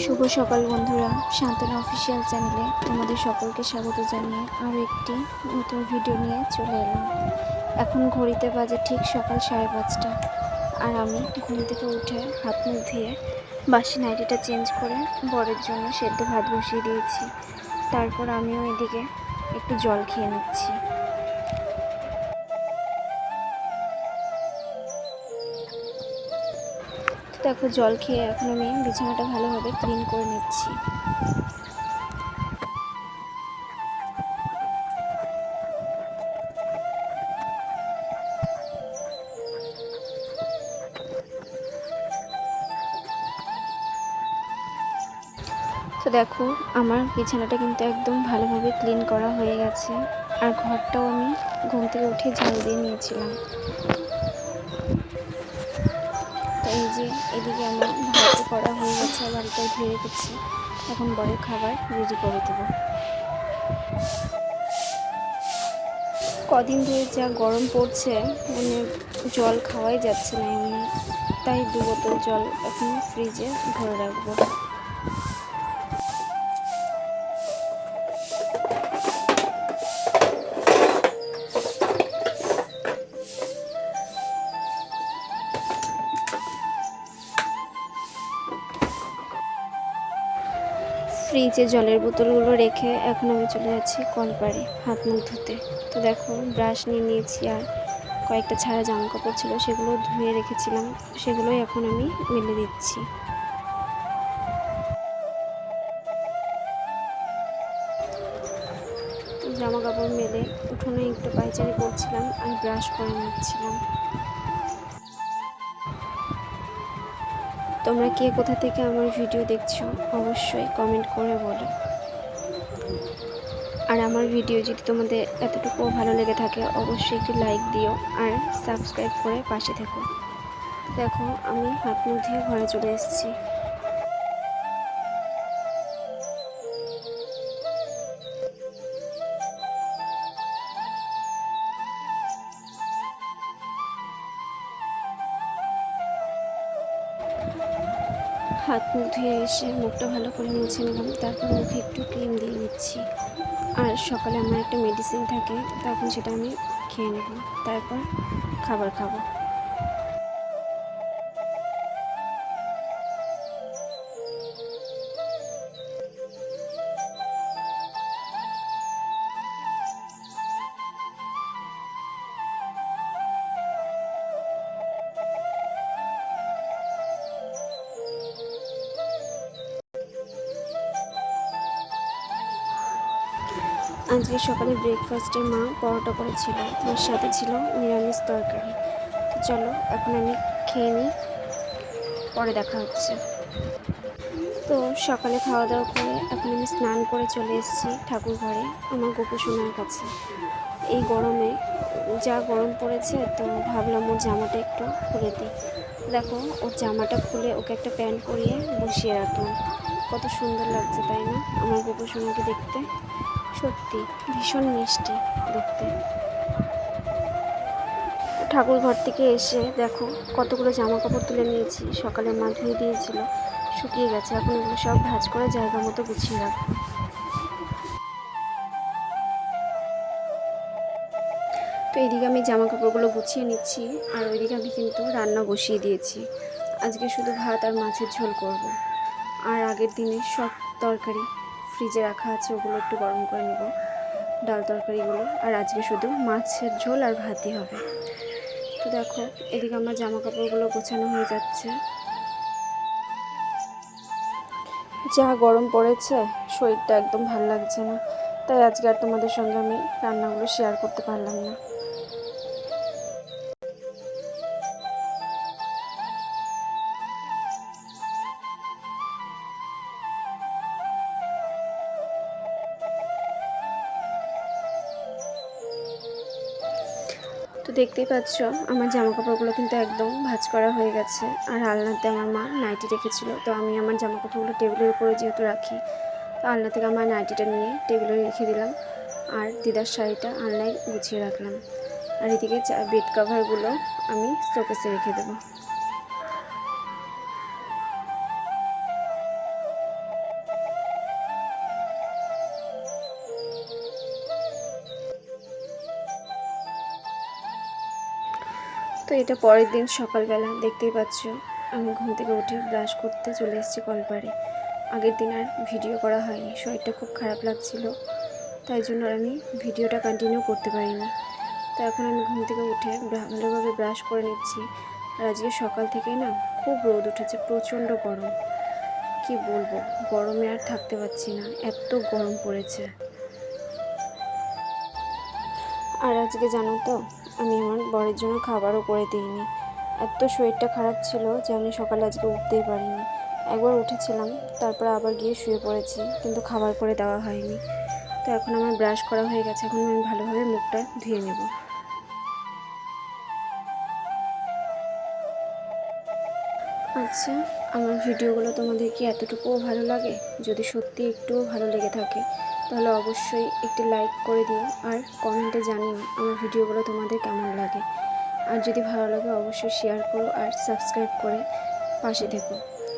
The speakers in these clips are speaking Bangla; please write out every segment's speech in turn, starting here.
শুভ সকাল বন্ধুরা, শান্তনা অফিসিয়াল চ্যানেলে তোমাদের সকলকে স্বাগত জানিয়ে আরও একটি নতুন ভিডিও নিয়ে চলে এলাম। এখন ঘড়িতে বাজে ঠিক সকাল 5:30, আর আমি ঘুম থেকে উঠে হাত মুখ ধুয়ে বাসি নাইটিটা চেঞ্জ করে বরের জন্য সেদ্ধ ভাত বসিয়ে দিয়েছি। তারপর আমিও এদিকে একটু জল খেয়ে নিচ্ছি। দেখো, জল খেয়ে এখন আমি বিছানাটা ভালোভাবে ক্লিন করে নিচ্ছি। তো দেখো, আমার বিছানাটা কিন্তু একদম ভালোভাবে ক্লিন করা হয়ে গেছে, আর ঘরটাও আমি ঘুম থেকে উঠে ঝাড়ু দিয়ে নিয়েছিলাম। তো এই যে এদিকে আমার ভাতও করা হয়ে গেছে, বাড়িটাও ধুয়ে রেখেছি। এখন বরের খাবার রেডি করে দেবো। কদিন ধরে যা গরম পড়ছে, মানে জল খাওয়াই যাচ্ছে না এমনি, তাই 2 বোতল জল এখন ফ্রিজে ভরে রাখবো। ফ্রিজে জলের বোতলগুলো রেখে এখন আমি চলে যাচ্ছি কলপাড়ে হাত মুখ ধুতে। তো দেখো, ব্রাশ নিয়ে নিয়েছি, আর কয়েকটা ছাড়া জামা কাপড় ছিল সেগুলো ধুয়ে রেখেছিলাম, সেগুলোই এখন আমি মেলে দিচ্ছি। জামা কাপড় মেলে উঠোনে একটু পায়চারি করছিলাম আর ব্রাশ করে নিচ্ছিলাম। তোমরা কে কোথা থেকে আমার ভিডিও দেখছো অবশ্যই কমেন্ট করে বলো। আর আমার ভিডিও যদি তোমাদের এতটুকুও ভালো লেগে থাকে অবশ্যই একটি লাইক দিও আর সাবস্ক্রাইব করে পাশে থেকো। দেখো, আমি হাত মুখ ধুয়ে ঘরে চলে এসেছি। হাত মুখ ধুয়ে এসে মুখটা ভালো করে মুছে নিলাম, তারপর মুখে একটু ক্রিম দিয়ে নিচ্ছি। আর সকালে আমার একটা মেডিসিন থাকে, তখন সেটা আমি খেয়ে নেব, তারপর খাবার খাবো। আজকে সকালে ব্রেকফাস্টে মা পরোটা করেছিল, ওর সাথে ছিল নিরামিষ তরকারি। তো চলো এখন আমি খেয়ে নিই, পরে দেখা হচ্ছে। তো সকালে খাওয়া দাওয়া করে এখন আমি স্নান করে চলে এসেছি ঠাকুর ঘরে আমার গোপু সোনার কাছে। এই গরমে যা গরম পড়েছে, তো ভাবলাম ওর জামাটা একটু খুলে দিই। দেখো, ওর জামাটা খুলে ওকে একটা প্যান্ট পরিয়ে বসিয়ে রাখলাম। কত সুন্দর লাগছে তাই না আমার গোপু সোনাকে দেখতে? সত্যি ভীষণ মিষ্টি দেখতে। ঠাকুর ঘর থেকে এসে দেখো কতগুলো জামা কাপড় তুলে নিয়েছি, সকালে মা ধুয়ে দিয়েছিল, শুকিয়ে গেছে। এখন এগুলো সব ভাঁজ করে জায়গা মতো গুছিয়ে রাখবো। তো এদিকে আমি জামা কাপড়গুলো গুছিয়ে নিচ্ছি, আর ওইদিকে আমি কিন্তু রান্না বসিয়ে দিয়েছি। আজকে শুধু ভাত আর মাছের ঝোল করব, আর আগের দিনে সব তরকারি ফ্রিজে রাখা আছে, ওগুলো একটু গরম করে নেব, ডাল তরকারিগুলো। আর আজকে শুধু মাছের ঝোল আর ভাতই হবে। তো দেখো, এদিকে আমার জামা কাপড়গুলো গোছানো হয়ে যাচ্ছে। যা গরম পড়েছে, শরীরটা একদম ভালো লাগছে না, তাই আজকে আর তোমাদের সঙ্গে আমি রান্নাগুলো শেয়ার করতে পারলাম না। তো দেখতেই পাচ্ছ আমার জামা কাপড়গুলো কিন্তু একদম ভাঁজ করা হয়ে গেছে, আর আলনাতে আমার মা নাইটি রেখেছিল, তো আমি আমার জামা কাপড়গুলো টেবিলের উপরে যেহেতু রাখি, তো আলনা থেকে আমার নাইটিটা নিয়ে টেবিলে রেখে দিলাম, আর দিদার শাড়িটা আলনায় গুছিয়ে রাখলাম। আর এদিকে বেড কাভারগুলো আমি শোকেসে রেখে দেবো। এটা পরের দিন সকালবেলা, দেখতেই পাচ্ছ আমি ঘুম থেকে উঠে ব্রাশ করতে চলে এসেছি কলপাড়ে। আগের দিন আর ভিডিও করা হয়নি, শরীরটা খুব খারাপ লাগছিল, তাই জন্য আর আমি ভিডিওটা কন্টিনিউ করতে পারিনি। তো এখন আমি ঘুম থেকে উঠে ভালোভাবে ব্রাশ করে নিচ্ছি। আর আজকে সকাল থেকেই না খুব রোদ উঠেছে, প্রচণ্ড গরম। কি বলবো, গরমে আর থাকতে পারছি না, এত গরম পড়েছে। আর আজকে জানো তো, আমি আমার বরের জন্য খাবারও করে দিইনি। এত শরীরটা খারাপ ছিল যে আমি সকালে আজকে উঠতেই পারিনি। একবার উঠেছিলাম, তারপর আবার গিয়ে শুয়ে পড়েছি, কিন্তু খাবার করে দেওয়া হয়নি। তো এখন আমার ব্রাশ করা হয়ে গেছে, এখন আমি ভালোভাবে মুখটা ধুয়ে নেব। আচ্ছা, আমার ভিডিওগুলো তোমাদের কি এতটুকুও ভালো লাগে? যদি সত্যি একটুও ভালো লেগে থাকে তাহলে অবশ্যই একটি লাইক করে দিও, আর কমেন্টে জানিও আমার ভিডিওগুলো তোমাদের কেমন লাগে। আর যদি ভালো লাগে অবশ্যই শেয়ার করো আর সাবস্ক্রাইব করে পাশে থেকো।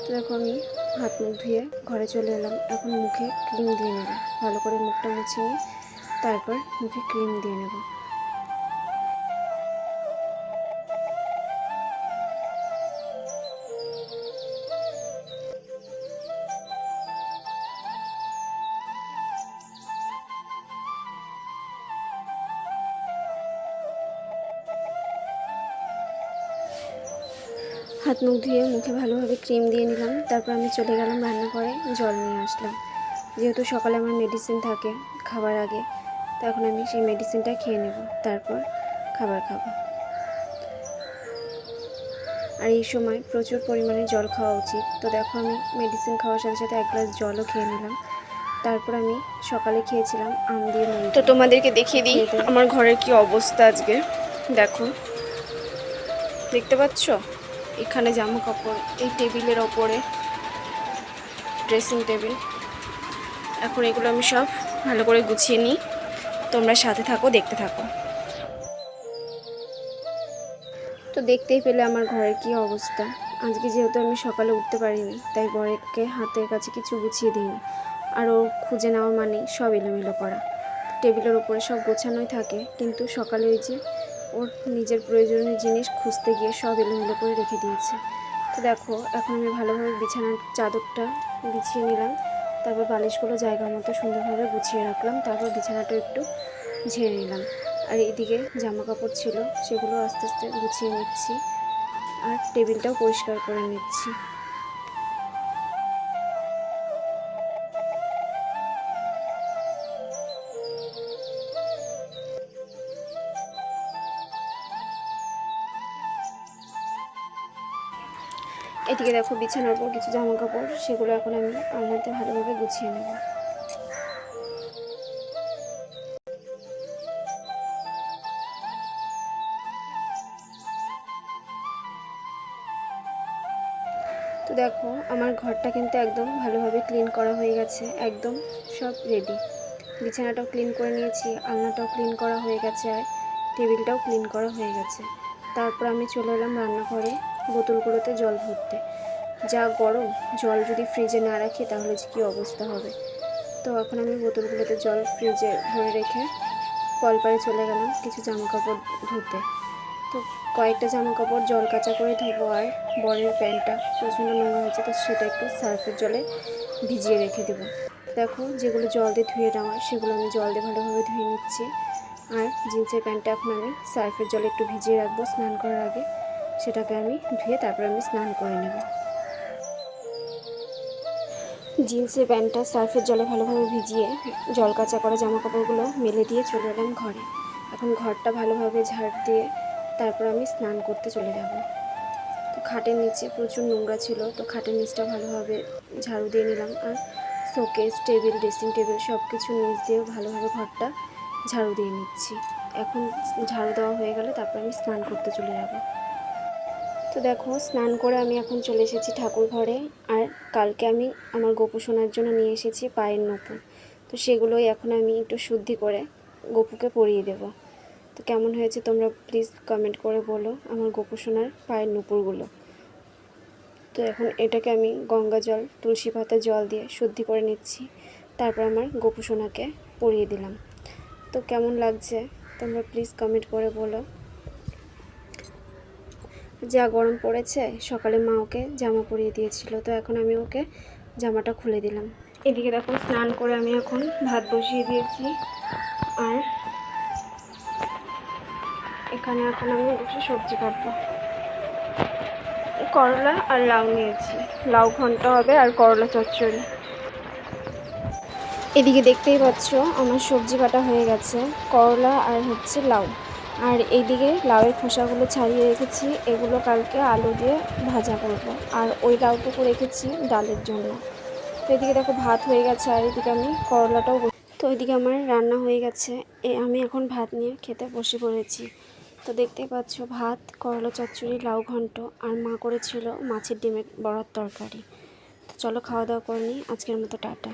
তো দেখো আমি হাত মুখ ধুয়ে ঘরে চলে এলাম, এখন মুখে ক্রিম দিয়ে নেব। ভালো করে মুখটা মুছে নিয়ে তারপর মুখে ক্রিম দিয়ে নেব। হাত মুখ ধুয়ে মুখে ভালোভাবে ক্রিম দিয়ে নিলাম, তারপর আমি চলে গেলাম রান্নাঘরে, জল নিয়ে আসলাম। যেহেতু সকালে আমার মেডিসিন থাকে খাবার আগে, তো এখন আমি সেই মেডিসিনটা খেয়ে নেব, তারপর খাবার খাবো। আর এই সময় প্রচুর পরিমাণে জল খাওয়া উচিত। তো দেখো আমি মেডিসিন খাওয়ার সাথে সাথে 1 গ্লাস জলও খেয়ে নিলাম। তারপর আমি সকালে খেয়েছিলাম আম দিয়ে মুড়ি। তো তোমাদেরকে দেখিয়ে দিই আমার ঘরের কি অবস্থা আজকে। দেখো, দেখতে পাচ্ছ এখানে জামা কাপড়, এই টেবিলের ওপরে ড্রেসিং টেবিল। এখন এগুলো আমি সব ভালো করে গুছিয়ে নিই, তোমরা সাথে থাকো, দেখতে থাকো। তো দেখতেই পেলে আমার ঘরের কি অবস্থা। আজকে যেহেতু আমি সকালে উঠতে পারিনি, তাই বরেরকে হাতের কাছে কিছু গুছিয়ে দিইনি। আর ও খুঁজে নেওয়া মানে সব এলোমেলো করা। টেবিলের ওপরে সব গোছানোই থাকে, কিন্তু সকালে ওই যে ওর নিজের প্রয়োজনীয় জিনিস খুঁজতে গিয়ে সব এলোমেলো করে রেখে দিয়েছে। তো দেখো এখন আমি ভালোভাবে বিছানার চাদরটা বিছিয়ে নিলাম, তারপর বালিশগুলো জায়গা মতো সুন্দরভাবে গুছিয়ে রাখলাম, তারপর বিছানাটা একটু ঝেড়ে নিলাম। আর এদিকে জামা কাপড় ছিল, সেগুলো আস্তে আস্তে গুছিয়ে নিচ্ছি, আর টেবিলটাও পরিষ্কার করে নিচ্ছি। এদিকে দেখো বিছানার উপর কিছু জামা কাপড়, সেগুলো এখন আমি আলনাতে ভালোভাবে গুছিয়ে নেব। তো দেখো আমার ঘরটা কিন্তু একদম ভালোভাবে ক্লিন করা হয়ে গেছে, একদম সব রেডি। বিছানাটাও ক্লিন করে নিয়েছি, আলনাটাও ক্লিন করা হয়ে গেছে, আর টেবিলটাও ক্লিন করা হয়ে গেছে। তারপর আমি চলে এলাম রান্নাঘরে বোতলগুলোতে জল ভরতে। যা গরম, জল যদি ফ্রিজে না রাখি তাহলে যে কী অবস্থা হবে। তো এখন আমি বোতলগুলোতে জল ফ্রিজে ভরে রেখে কলপাড়ে চলে গেলাম কিছু জামা কাপড় ধুতে। তো কয়েকটা জামা কাপড় জল কাচা করে ধোবো, আর বরের প্যান্টটা প্রচণ্ড নোংরা হয়েছে, তো সেটা একটু সার্ফের জলে ভিজিয়ে রেখে দেবো। দেখো যেগুলো জল দিয়ে ধুয়ে নেওয়া সেগুলো আমি জল দিয়ে ভালোভাবে ধুয়ে নিচ্ছি। আর জিন্সের প্যান্টটা এখন আমি সার্ফের জলে একটু ভিজিয়ে রাখবো স্নান করার আগে, সেটাকে আমি ধুয়ে তারপর আমি স্নান করে নেব। জিন্সের প্যান্টটা সার্ফের জলে ভালোভাবে ভিজিয়ে জল কাচা করা জামা কাপড়গুলো মেলে দিয়ে চলে এলাম ঘরে। এখন ঘরটা ভালোভাবে ঝাড় দিয়ে তারপর আমি স্নান করতে চলে যাব। তো খাটের নিচে প্রচুর নোংরা ছিল, তো খাটের নিচটা ভালোভাবে ঝাড়ু দিয়ে নিলাম, আর শোকেস, টেবিল, ড্রেসিং টেবিল সব কিছু নিচ দিয়েও ভালোভাবে ঘরটা ঝাড়ু দিয়ে নিচ্ছি। এখন ঝাড়ু দেওয়া হয়ে গেলে তারপর আমি স্নান করতে চলে যাব। তো দেখো স্নান করে আমি এখন চলে এসেছি ঠাকুর ঘরে। আর কালকে আমি আমার গোপু সোনার জন্য নিয়ে এসেছি পায়ের নূপুর, তো সেগুলোই এখন আমি একটু শুদ্ধি করে গোপুকে পরিয়ে দেব। তো কেমন হয়েছে তোমরা প্লিজ কমেন্ট করে বলো আমার গোপু সোনার পায়ের নূপুরগুলো। তো এখন এটাকে আমি গঙ্গা জল, তুলসী পাতা জল দিয়ে শুদ্ধি করে নিচ্ছি, তারপর আমার গোপু সোনাকে পরিয়ে দিলাম। তো কেমন লাগছে তোমরা প্লিজ কমেন্ট করে বলো। যা গরম পড়েছে, সকালে মা ওকে জামা পরিয়ে দিয়েছিল, তো এখন আমি ওকে জামাটা খুলে দিলাম। এদিকে দেখো স্নান করে আমি এখন ভাত বসিয়ে দিয়েছি, আর এখানে এখন আমি বসে সবজি কাটবো। করলা আর লাউ নিয়েছি, লাউ ঘন্ট হবে আর করলা চচ্চড়ি। এদিকে দেখতেই পাচ্ছ আমার সবজি কাটা হয়ে গেছে, করলা আর হচ্ছে লাউ। আর এইদিকে লাউয়ের খোসাগুলো ছাড়িয়ে রেখেছি, এগুলো কালকে আলু দিয়ে ভাজা করব। আর ওই লাউটুকু রেখেছি ডালের জন্য। তো এদিকে দেখো ভাত হয়ে গেছে, আর এদিকে আমি করলাটাও, তো ওইদিকে আমার রান্না হয়ে গেছে। আমি এখন ভাত নিয়ে খেতে বসে পড়েছি। তো দেখতেই পাচ্ছ ভাত, করলা চচ্চড়ি, লাউ ঘন্ট, আর মা করেছিল মাছের ডিমের বড়ার তরকারি। তো চলো খাওয়া দাওয়া করে নিই, আজকের মতো টাটা।